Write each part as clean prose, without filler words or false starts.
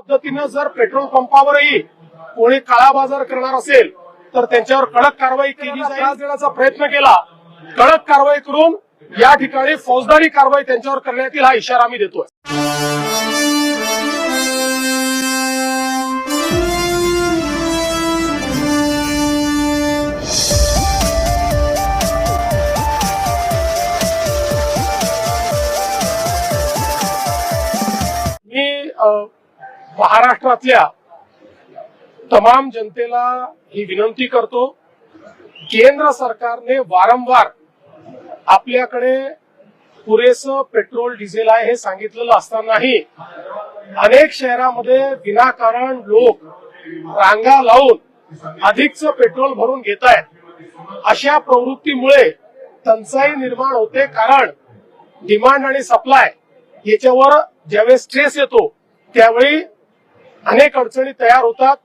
पद्धतीने जर पेट्रोल पंपावरही कोणी काळा बाजार करणार असेल तर त्यांच्यावर कडक कारवाई केली जाईल। त्रास देण्याचा प्रयत्न केला, कडक कारवाई करून या ठिकाणी फौजदारी कारवाई त्यांच्यावर करण्यात येईल, हा इशारा आम्ही देतोय। मी महाराष्ट्रातल्या तमाम जनतेला ही विनंती करतो, केंद्र सरकारने वारंवार आपल्याकडे पुरेसं पेट्रोल डिझेल आहे हे सांगितलेलं असतानाही अनेक शहरामध्ये विनाकारण लोक रांगा लावून अधिकचं पेट्रोल भरून घेत आहेत। अशा प्रवृत्तीमुळे टंचाई निर्माण होते, कारण डिमांड आणि सप्लाय याच्यावर ज्यावेळेस स्ट्रेस येतो त्यावेळी अनेक अडचणी तयार होतात।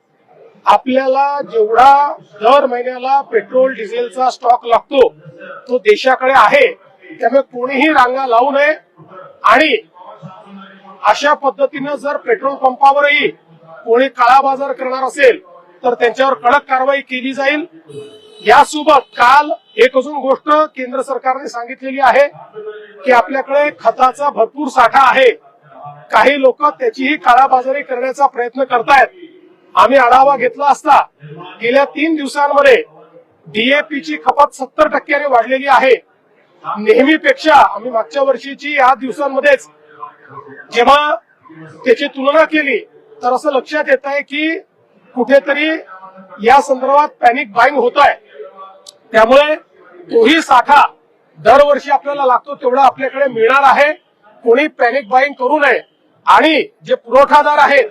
आपल्याला जेवढा दर महिन्याला पेट्रोल डिझेलचा स्टॉक लागतो तो देशाकडे आहे, त्यामुळे कोणीही रांगा लावू नये आणि अशा पद्धतीने जर पेट्रोल पंपावरही कोणी काळा बाजार करणार असेल तर त्यांच्यावर कडक कारवाई केली जाईल। यासोबत काल एक अजून गोष्ट केंद्र सरकारने सांगितलेली आहे की आपल्याकडे खताचा भरपूर साठा आहे, काही लोक त्याचीही काळाबाजारी करण्याचा प्रयत्न करतायत। आम्ही आढावा घेतला असता गेल्या 3 दिवसांमध्ये डीएपीची खपत 70% वाढलेली आहे। नेहमीपेक्षा आम्ही मागच्या वर्षीची या दिवसांमध्येच जेव्हा त्याची तुलना केली तर असं लक्षात येत आहे की कुठेतरी या संदर्भात पॅनिक बाईंग होत आहे। त्यामुळे तोही साठा दरवर्षी आपल्याला लागतो तेवढा आपल्याकडे मिळणार आहे, कोणी पॅनिक बाईंग करू नये। आणि जे पुरवठादार आहेत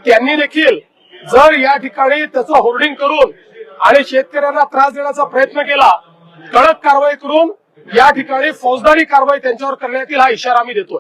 त्यांनी देखील जर या ठिकाणी त्याचं होर्डिंग करून आणि शेतकऱ्यांना त्रास देण्याचा प्रयत्न केला, कडक कारवाई करून या ठिकाणी फौजदारी कारवाई त्यांच्यावर करण्यात येईल, हा इशारा आम्ही देतोय।